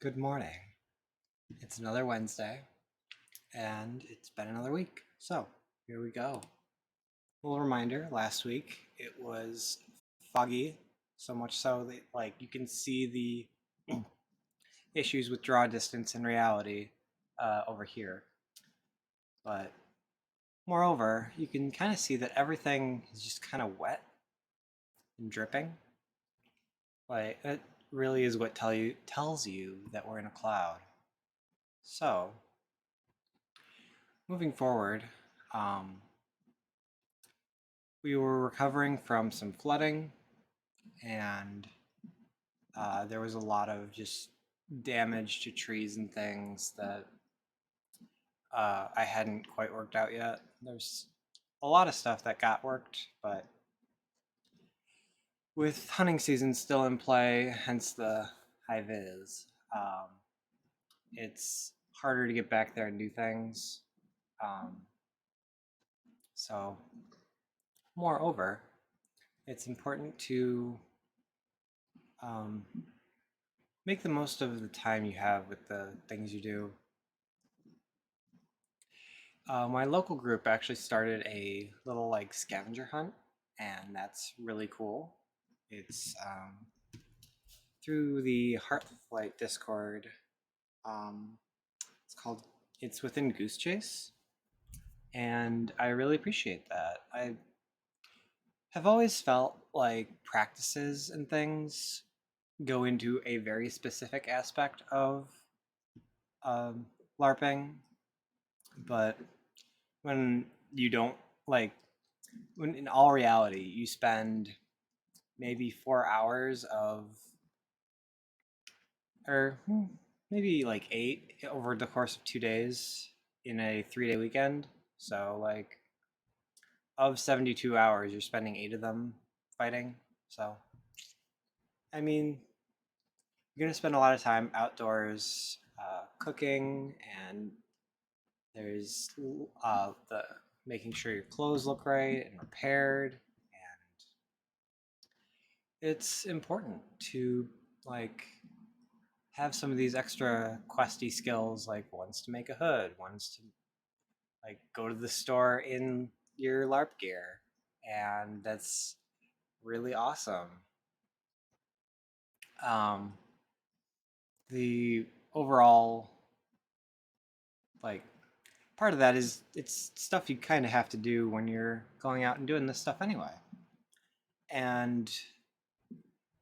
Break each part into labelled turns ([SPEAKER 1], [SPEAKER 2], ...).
[SPEAKER 1] Good morning. It's another Wednesday, and it's been another week. So here we go. A little reminder: last week it was foggy, so much so that you can see the issues with draw distance in reality over here. But moreover, you can kind of see that everything is just kind of wet and dripping. Like it really is what tells you that we're in a cloud. So moving forward, um, we were recovering from some flooding, and there was a lot of just damage to trees and things that I hadn't quite worked out yet. There's a lot of stuff that got worked, but with hunting season still in play, hence the high vis, it's harder to get back there and do things. Um, so, moreover, it's important to um, make the most of the time you have with the things you do. My local group actually started a little scavenger hunt, and that's really cool. It's through the Heartflight Discord. Um, it's called. It's within Goose Chase, and I really appreciate that. I have always felt like practices and things go into a very specific aspect of um, LARPing, but when you don't like when in all reality you spend maybe 4 hours of or maybe like 8 over the course of 2 days in a 3-day weekend. So of 72 hours you're spending 8 of them fighting. So I mean, you're gonna spend a lot of time outdoors cooking, and there's the making sure your clothes look right and repaired, and it's important to like have some of these extra questy skills, like one's to make a hood, one's to go to the store in your LARP gear, and that's really awesome. Um, the overall like part of that is it's stuff you kind of have to do when you're going out and doing this stuff anyway, and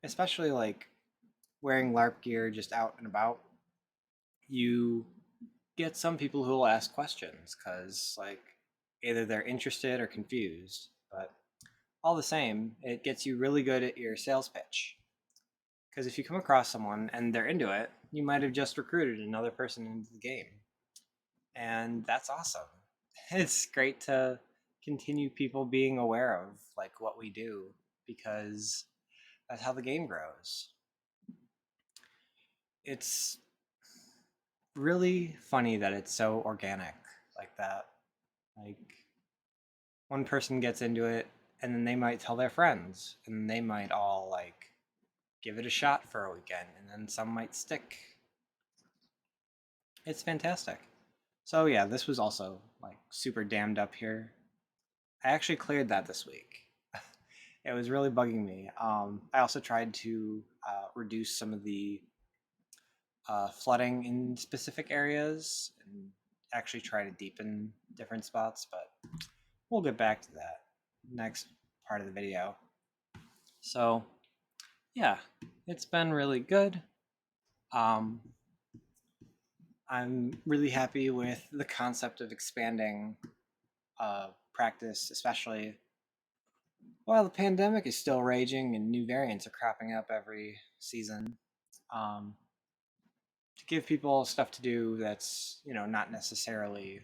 [SPEAKER 1] especially wearing LARP gear just out and about, you get some people who will ask questions because either they're interested or confused, but all the same it gets you really good at your sales pitch, because if you come across someone and they're into it, you might have just recruited another person into the game, and that's awesome. It's great to continue people being aware of what we do, because that's how the game grows. It's really funny that it's so organic like that. Like one person gets into it, and then they might tell their friends, and they might all give it a shot for a weekend, and then some might stick. It's fantastic. So yeah, this was also super dammed up here. I actually cleared that this week. It was really bugging me. I also tried to reduce some of the flooding in specific areas and actually try to deepen different spots, but we'll get back to that next part of the video. So yeah, it's been really good. Um, I'm really happy with the concept of expanding practice, especially while the pandemic is still raging and new variants are cropping up every season. Um, to give people stuff to do that's not necessarily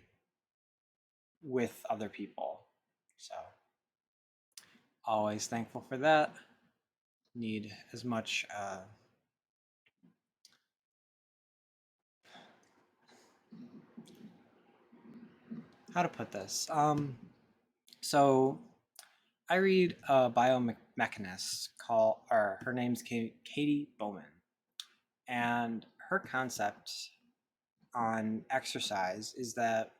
[SPEAKER 1] with other people. So always thankful for that. Need as much how to put this. So I read a biomechanist called, or her name's Katie Bowman, and her concept on exercise is that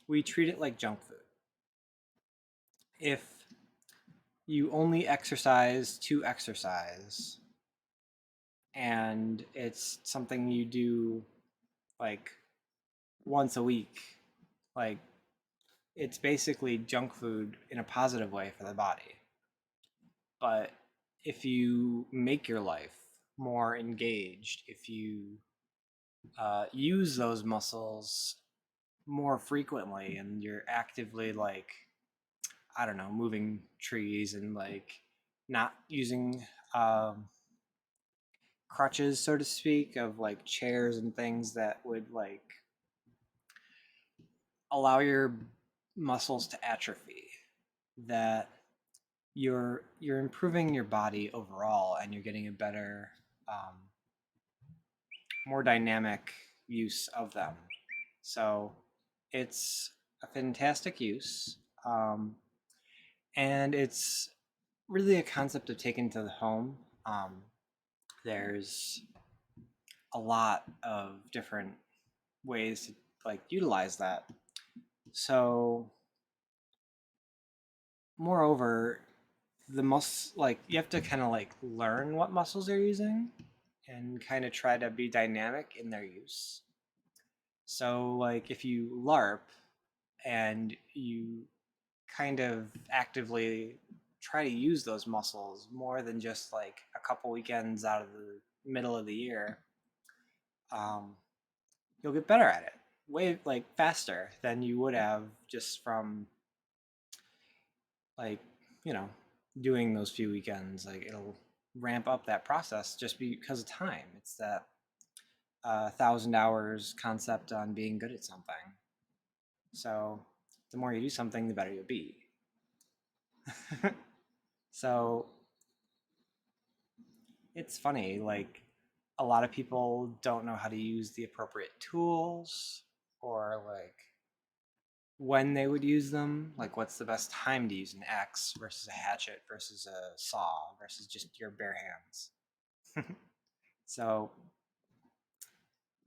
[SPEAKER 1] we treat it like junk food. If you only exercise to exercise and it's something you do like once a week, like it's basically junk food in a positive way for the body. But if you make your life more engaged, if you use those muscles more frequently and you're actively like, I don't know, moving trees and like not using crutches, so to speak, of like chairs and things that would like allow your muscles to atrophy, that you're improving your body overall and you're getting a better um, more dynamic use of them. So it's a fantastic use, and it's really a concept of taking to the home. There's a lot of different ways to like utilize that. So moreover, the muscle, like you have to kind of like learn what muscles you're using and kind of try to be dynamic in their use. So like if you LARP and you kind of actively try to use those muscles more than just like a couple weekends out of the middle of the year, um, you'll get better at it way like faster than you would have just from like, you know, doing those few weekends. Like it'll ramp up that process just because of time. It's that 1,000 hours concept on being good at something. So the more you do something, the better you'll be. So it's funny, like a lot of people don't know how to use the appropriate tools or like when they would use them, like what's the best time to use an axe versus a hatchet versus a saw versus just your bare hands. So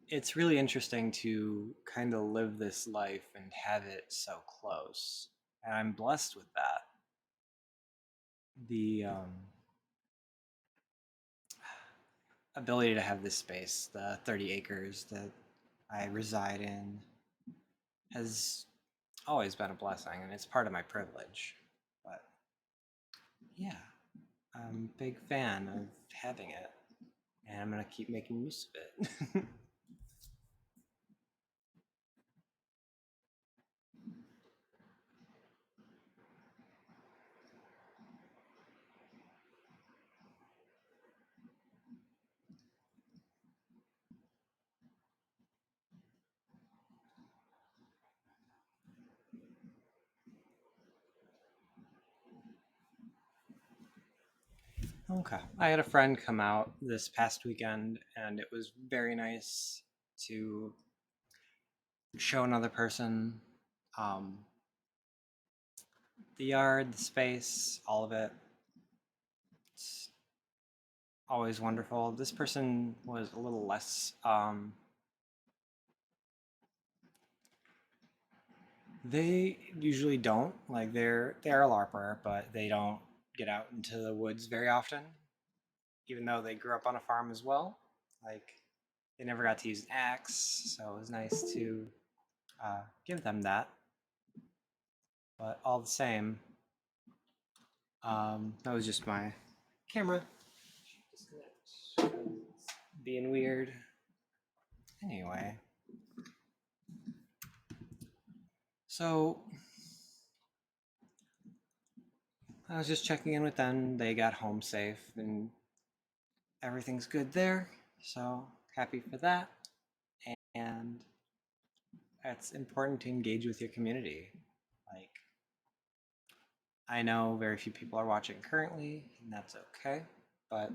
[SPEAKER 1] it's really interesting to kind of live this life and have it so close. And I'm blessed with that. The ability to have this space, the 30 acres that I reside in, has always been a blessing and it's part of my privilege. But yeah, I'm a big fan of having it and I'm going to keep making use of it. Okay. I had a friend come out this past weekend and it was very nice to show another person um, the yard, the space, all of it. It's always wonderful. This person was a little less. They usually don't like they're a larper, but they don't get out into the woods very often. Even though they grew up on a farm as well, like they never got to use an axe, so it was nice to give them that. But all the same, that was just my camera being weird. Anyway, so I was just checking in with them. They got home safe and everything's good there. So happy for that. And it's important to engage with your community. Like, I know very few people are watching currently, and that's okay. But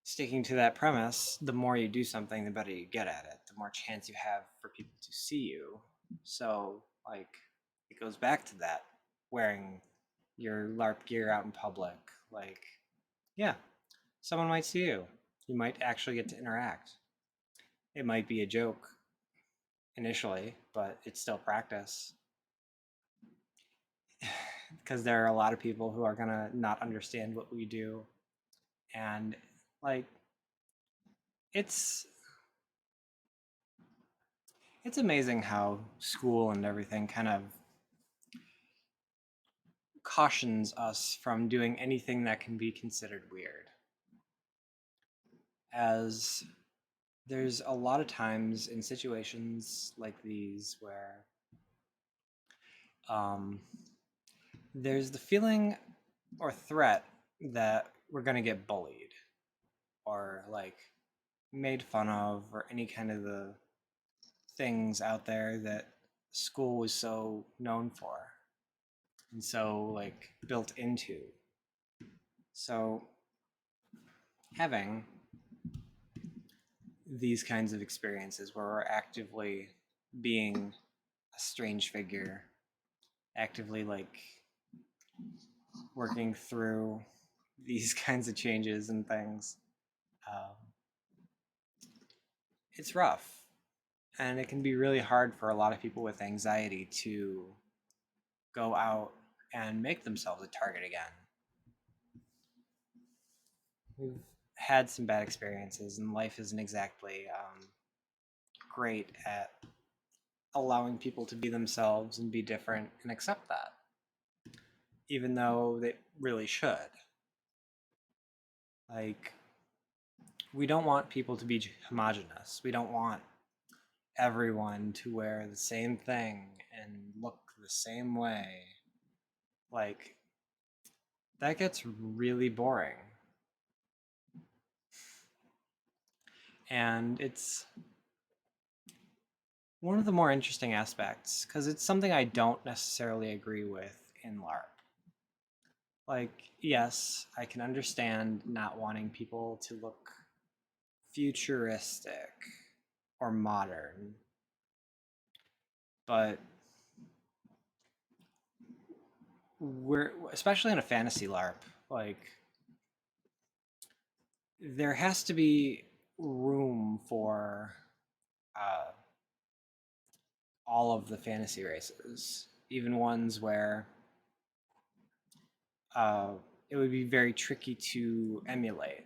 [SPEAKER 1] sticking to that premise, the more you do something, the better you get at it, the more chance you have for people to see you. So, like, it goes back to that wearing your LARP gear out in public. Like, yeah, someone might see you. You might actually get to interact. It might be a joke initially, but it's still practice. Because there are a lot of people who are gonna not understand what we do, and like it's it's amazing how school and everything kind of cautions us from doing anything that can be considered weird. As there's a lot of times in situations like these where um, there's the feeling or threat that we're going to get bullied or like made fun of or any kind of the things out there that school was so known for and so like built into. So having these kinds of experiences where we're actively being a strange figure, actively like working through these kinds of changes and things, um, it's rough. And it can be really hard for a lot of people with anxiety to go out and make themselves a target again. We've had some bad experiences, and life isn't exactly great at allowing people to be themselves and be different and accept that, even though they really should. Like, we don't want people to be homogenous. We don't want everyone to wear the same thing and look the same way. Like, that gets really boring. And it's one of the more interesting aspects because it's something I don't necessarily agree with in LARP. Like, yes, I can understand not wanting people to look futuristic or modern, but we're especially in a fantasy LARP, like there has to be room for uh, all of the fantasy races, even ones where uh, it would be very tricky to emulate.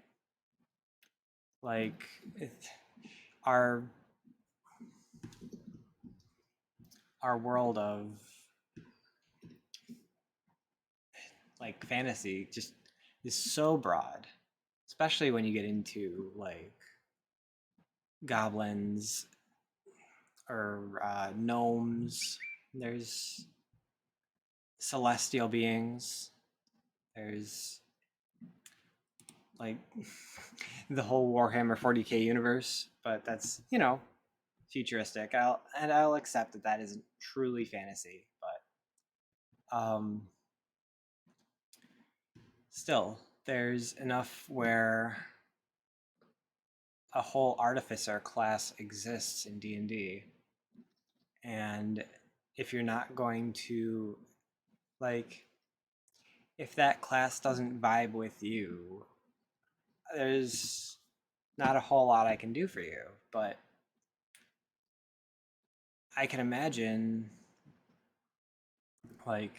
[SPEAKER 1] Like our our world of like fantasy just is so broad, especially when you get into like goblins or gnomes. There's celestial beings. There's like the whole Warhammer 40k universe, but that's futuristic. I'll accept that that isn't truly fantasy, but still, there's enough where a whole artificer class exists in D&D, and if you're not going to like if that class doesn't vibe with you, there's not a whole lot I can do for you, but I can imagine like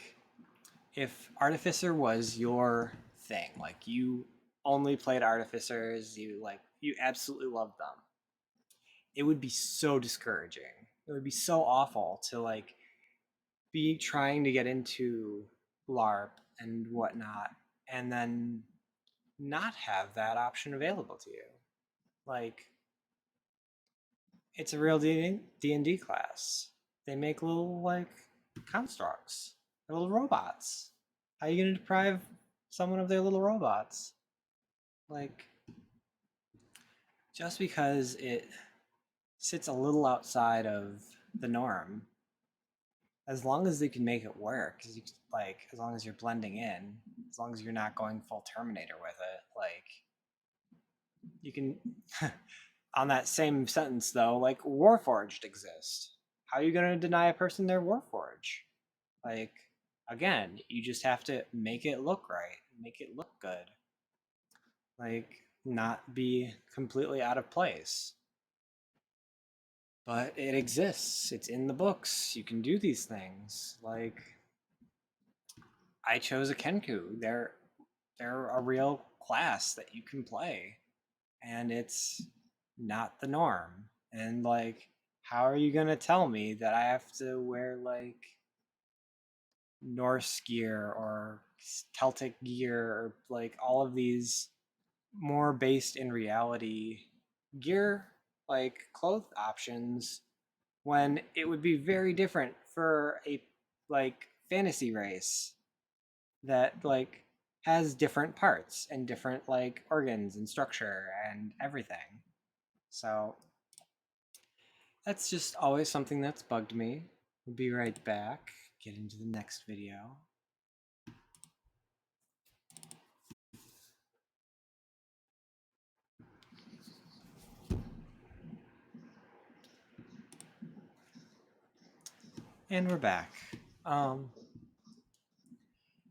[SPEAKER 1] if artificer was your thing, like you only played artificers, you absolutely loved them, it would be so discouraging. It would be so awful to like be trying to get into LARP and whatnot, and then not have that option available to you. Like, it's a real D&D class. They make little like constructs, little robots. How are you going to deprive someone of their little robots? Like, just because it sits a little outside of the norm, as long as they can make it work, like as long as you're blending in, as long as you're not going full Terminator with it, like you can. On that same sentence, though, like Warforged exist. How are you going to deny a person their Warforge? Like, again, you just have to make it look right, make it look good. Like, not be completely out of place. But it exists. It's in the books. You can do these things. Like, I chose a Kenku. They're a real class that you can play, and it's not the norm. And like, how are you gonna tell me that I have to wear like Norse gear or Celtic gear or like all of these more based in reality gear, like cloth options, when it would be very different for a like fantasy race that like has different parts and different like organs and structure and everything. So that's just always something that's bugged me. We'll be right back. Get into the next video. And we're back.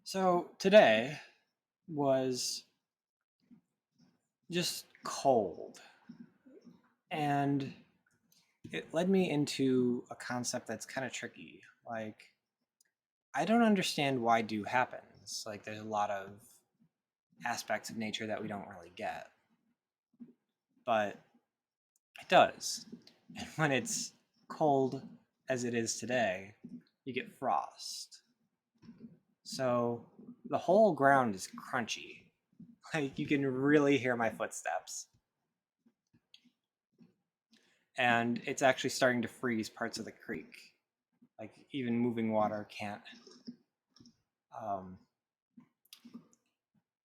[SPEAKER 1] So today was just cold, and it led me into a concept that's kind of tricky. Like, I don't understand why dew happens. Like, there's a lot of aspects of nature that we don't really get, but it does. And when it's cold as it is today, you get frost. So the whole ground is crunchy. Like, you can really hear my footsteps. And it's actually starting to freeze parts of the creek. Like, even moving water can't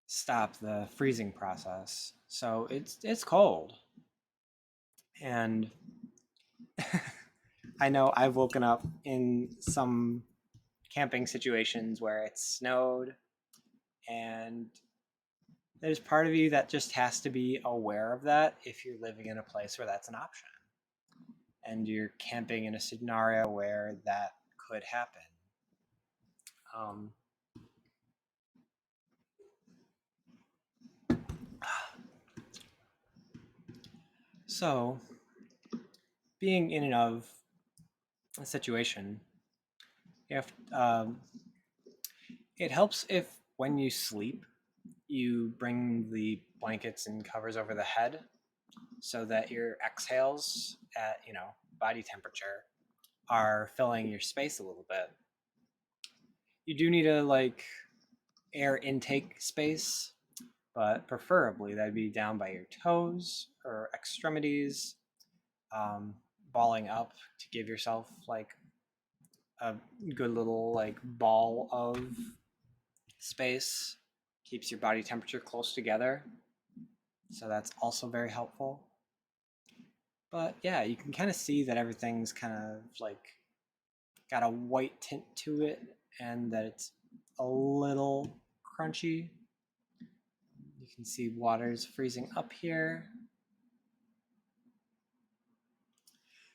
[SPEAKER 1] stop the freezing process. So it's cold. And I know I've woken up in some camping situations where it snowed, and there's part of you that just has to be aware of that if you're living in a place where that's an option and you're camping in a scenario where that could happen. Um, so, being in and of a situation, if it helps if when you sleep, you bring the blankets and covers over the head so that your exhales at body temperature are filling your space a little bit. You do need a like air intake space, but preferably that'd be down by your toes or extremities, balling up to give yourself like a good little like ball of space. Keeps your body temperature close together, so that's also very helpful. But yeah, you can kind of see that everything's kind of like got a white tint to it and that it's a little crunchy. You can see water's freezing up here.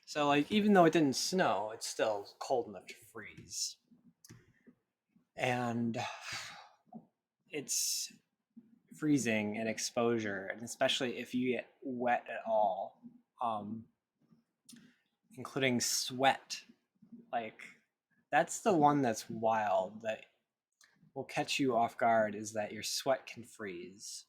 [SPEAKER 1] So like, even though it didn't snow, it's still cold enough to freeze. And it's freezing and exposure, and especially if you get wet at all, including sweat. Like, that's the one that's wild that will catch you off guard, is that your sweat can freeze.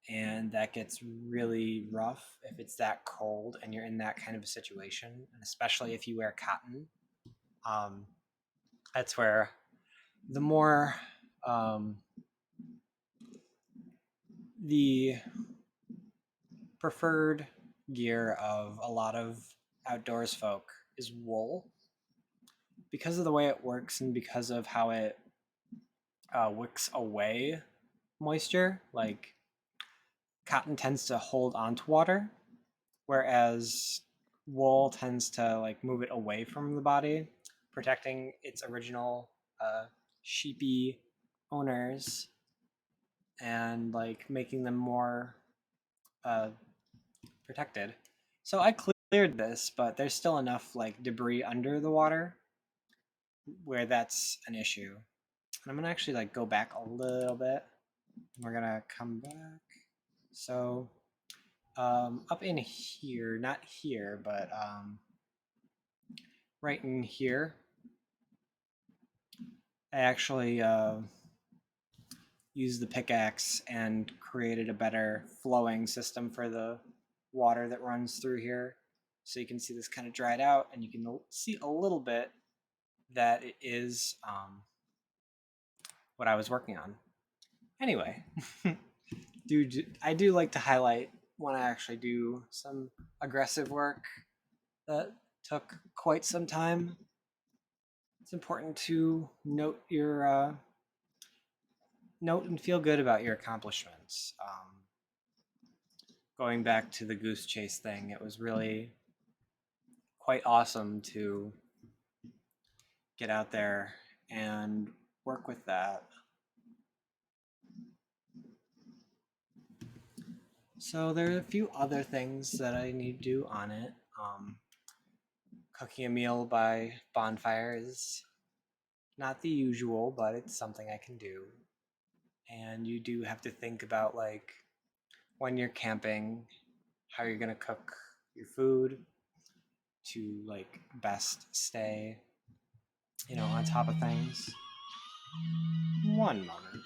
[SPEAKER 1] And that gets really rough if it's that cold and you're in that kind of a situation, and especially if you wear cotton. That's where the more the preferred gear of a lot of outdoors folk is wool, because of the way it works and because of how it wicks away moisture. Like, cotton tends to hold onto water, whereas wool tends to like move it away from the body, protecting its original sheepy owners and like making them more protected. So I cleared this, but there's still enough like debris under the water where that's an issue. And I'm gonna actually like go back a little bit. We're gonna come back. So up in here, not here, but right in here, I actually used the pickaxe and created a better flowing system for the water that runs through here. So you can see this kind of dried out, and you can see a little bit that it is what I was working on. Anyway, I do like to highlight when I actually do some aggressive work that took quite some time. It's important to note and feel good about your accomplishments. Going back to the goose chase thing, it was really quite awesome to get out there and work with that. So there are a few other things that I need to do on it. Cooking a meal by bonfire is not the usual, but it's something I can do. And you do have to think about like when you're camping, how you're gonna cook your food to like best stay, on top of things. One moment.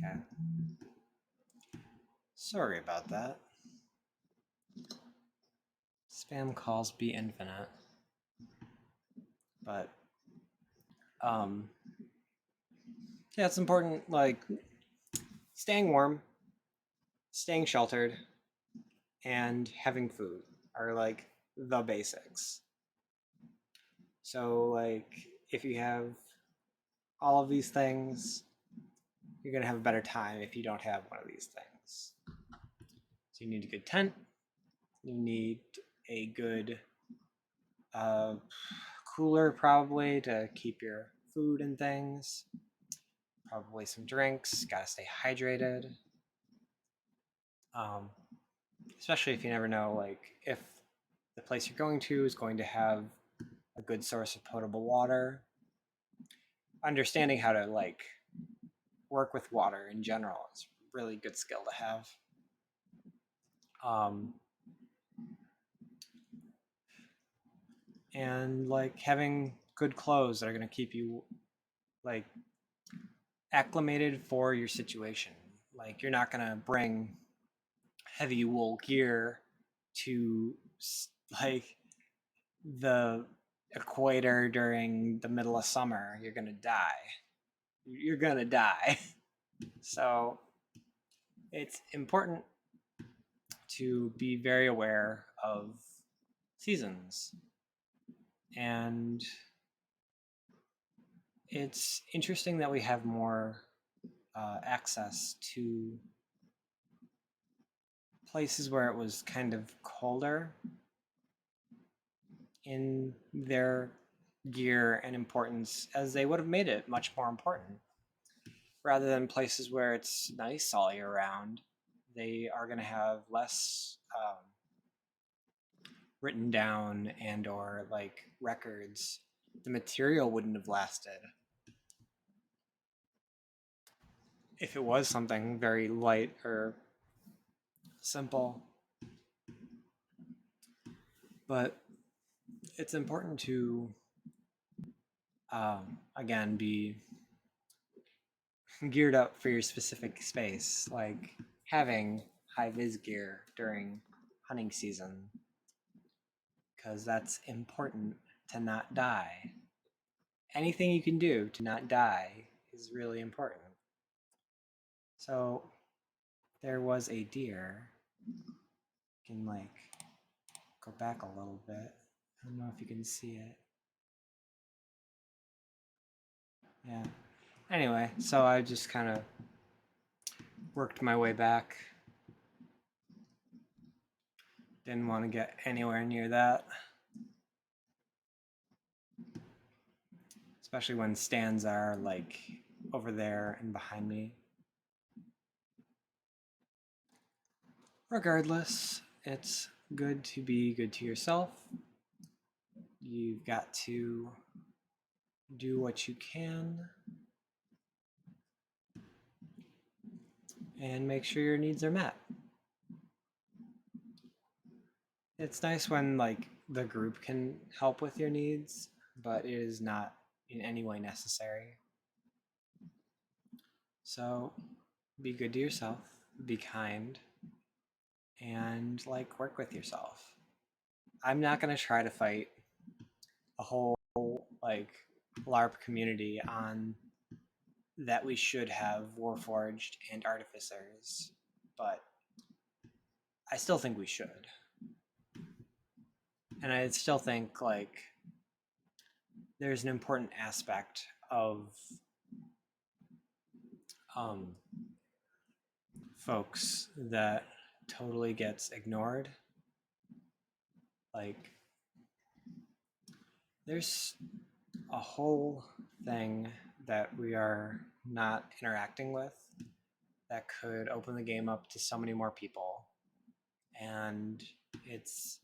[SPEAKER 1] Okay. Sorry about that. Spam calls be infinite. But um yeah, it's important like staying warm, staying sheltered, and having food are like the basics. So like if you have all of these things, you're gonna have a better time if you don't have one of these things. So you need a good tent. You need a good uh, cooler probably to keep your food and things. Probably some drinks. Gotta stay hydrated. Um, Especially if you never know, like if the place you're going to is going to have a good source of potable water. Understanding how to like work with water in general is a really good skill to have. Um, and like having good clothes that are going to keep you like acclimated for your situation. Like you're not going to bring heavy wool gear to like the equator during the middle of summer. You're going to die. You're going to die. So it's important to be very aware of seasons. And it's interesting that we have more access to places where it was kind of colder in their gear and importance, as they would have made it much more important. Rather than places where it's nice all year round, they are going to have less written down and or like records. The material wouldn't have lasted if it was something very light or simple. But it's important to again be geared up for your specific space, like having high vis gear during hunting season, because that's important to not die. Anything you can do to not die is really important. So there was a deer. You can like go back a little bit. I don't know if you can see it. Yeah. Anyway, so I just kind of worked my way back. Didn't want to get anywhere near that. Especially when stands are like over there and behind me. Regardless, it's good to be good to yourself. You've got to do what you can and make sure your needs are met. It's nice when like the group can help with your needs, but it is not in any way necessary. So be good to yourself, be kind, and like work with yourself. I'm not going to try to fight a whole like LARP community on that we should have Warforged and Artificers, but I still think we should. And I still think like there's an important aspect of um, folks that totally gets ignored. Like, there's a whole thing that we are not interacting with that could open the game up to so many more people. And it's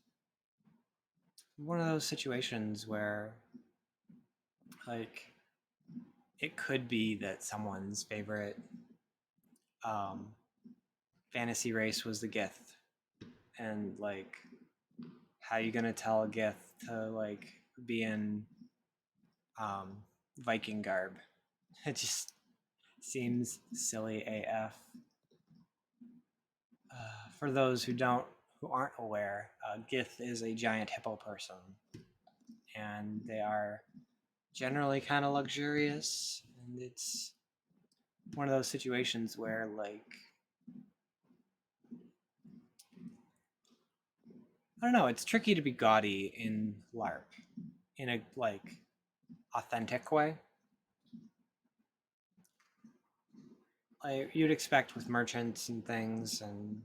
[SPEAKER 1] one of those situations where, like, it could be that someone's favorite um, fantasy race was the Gith, and like, how you gonna tell a Gith to like be in um, Viking garb? It just seems silly AF. For those who aren't aware, Gith is a giant hippo person, and they are generally kind of luxurious, and it's one of those situations where like I don't know, it's tricky to be gaudy in LARP in a like authentic way. Like you'd expect with merchants and things and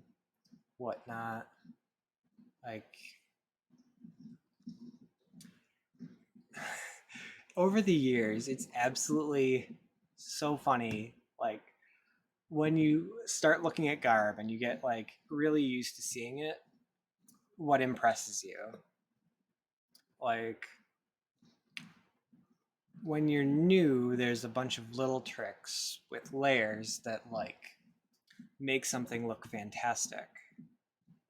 [SPEAKER 1] whatnot. Like over the years, it's absolutely so funny. Like when you start looking at garb and you get like really used to seeing it, what impresses you? Like when you're new, there's a bunch of little tricks with layers that like make something look fantastic.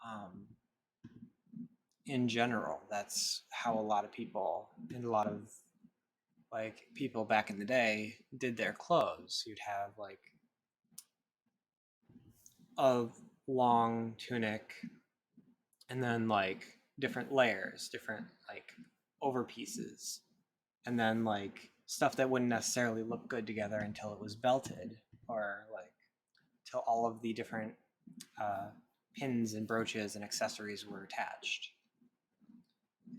[SPEAKER 1] Um, in general, that's how a lot of people and a lot of like people back in the day did their clothes. You'd have like a long tunic and then like different layers, different like over pieces, and then like stuff that wouldn't necessarily look good together until it was belted or like till all of the different uh, pins and brooches and accessories were attached.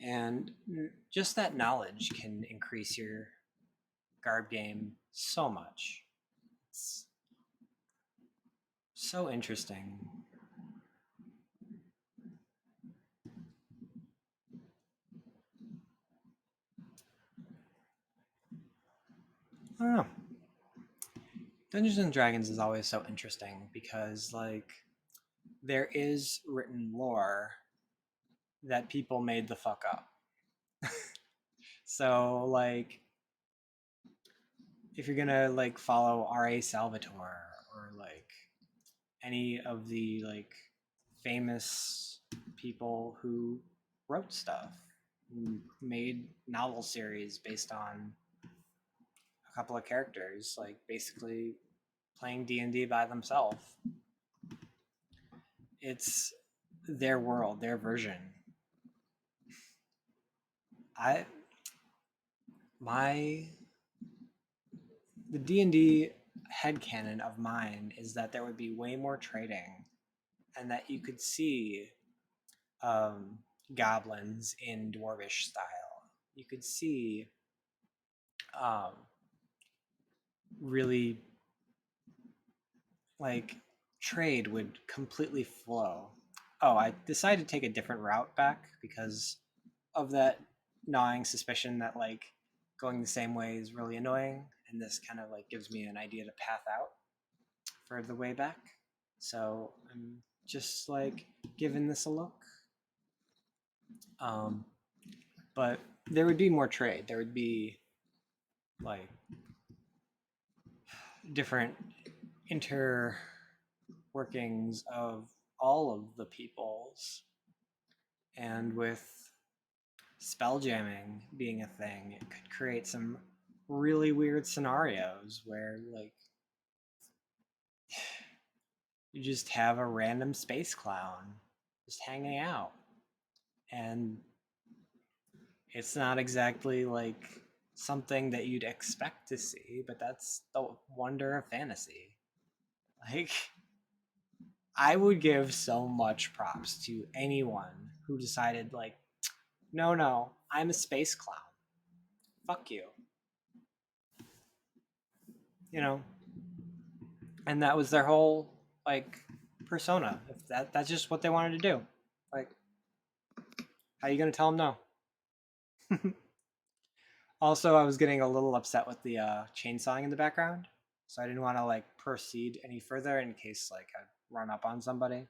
[SPEAKER 1] And just that knowledge can increase your garb game so much. It's so interesting. I don't know. Dungeons and Dragons is always so interesting because like there is written lore that people made the fuck up. So like if you're gonna like follow R.A. Salvatore or like any of the like famous people who wrote stuff, made novel series based on a couple of characters, like basically playing D&D by themselves. It's their world, their version. I my the D&D headcanon of mine is that there would be way more trading and that you could see um, goblins in dwarvish style. You could see um, really like trade would completely flow. Oh, I decided to take a different route back because of that gnawing suspicion that like going the same way is really annoying, and this kind of like gives me an idea to path out for the way back. So I'm just like giving this a look. Um, but there would be more trade. There would be like different inter workings of all of the peoples. And with spell jamming being a thing, it could create some really weird scenarios where, like, you just have a random space clown just hanging out. And it's not exactly like something that you'd expect to see, but that's the wonder of fantasy. Like, I would give so much props to anyone who decided, like, no, I'm a space clown. Fuck you. You know? And that was their whole, like, persona. If that's just what they wanted to do. Like, how are you gonna tell them no? Also, I was getting a little upset with the chainsawing in the background, so I didn't want to like proceed any further in case like I run up on somebody.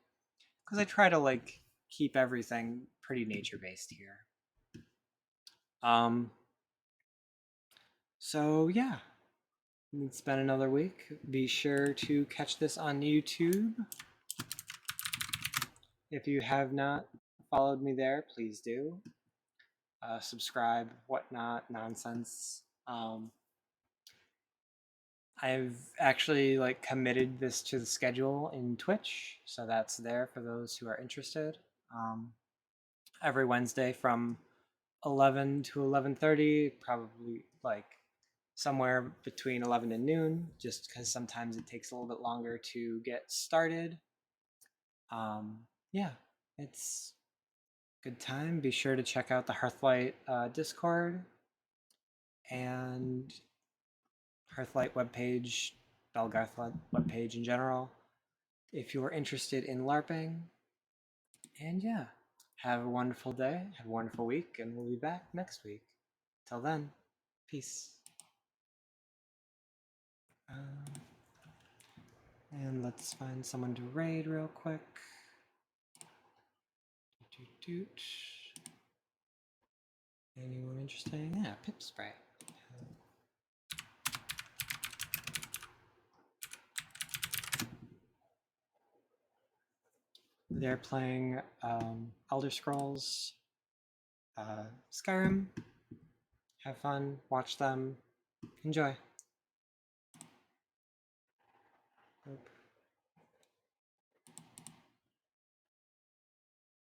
[SPEAKER 1] Because I try to like keep everything pretty nature based here. Um. So yeah, it's been another week. Be sure to catch this on YouTube. If you have not followed me there, please do. Subscribe, whatnot, nonsense. I've actually like committed this to the schedule in Twitch, so that's there for those who are interested. Um, every Wednesday from 11 to 11:30, probably like somewhere between 11 and noon, just because sometimes it takes a little bit longer to get started. Yeah, it's a good time. Be sure to check out the Hearthlight Discord and Hearthlight webpage, Belgarth webpage in general, if you are interested in LARPing. And yeah, have a wonderful day, have a wonderful week, and we'll be back next week. Till then, peace. And let's find someone to raid real quick. Anyone interesting? Yeah, Pip Spray. They're playing Elder Scrolls, Skyrim. Have fun, watch them, enjoy.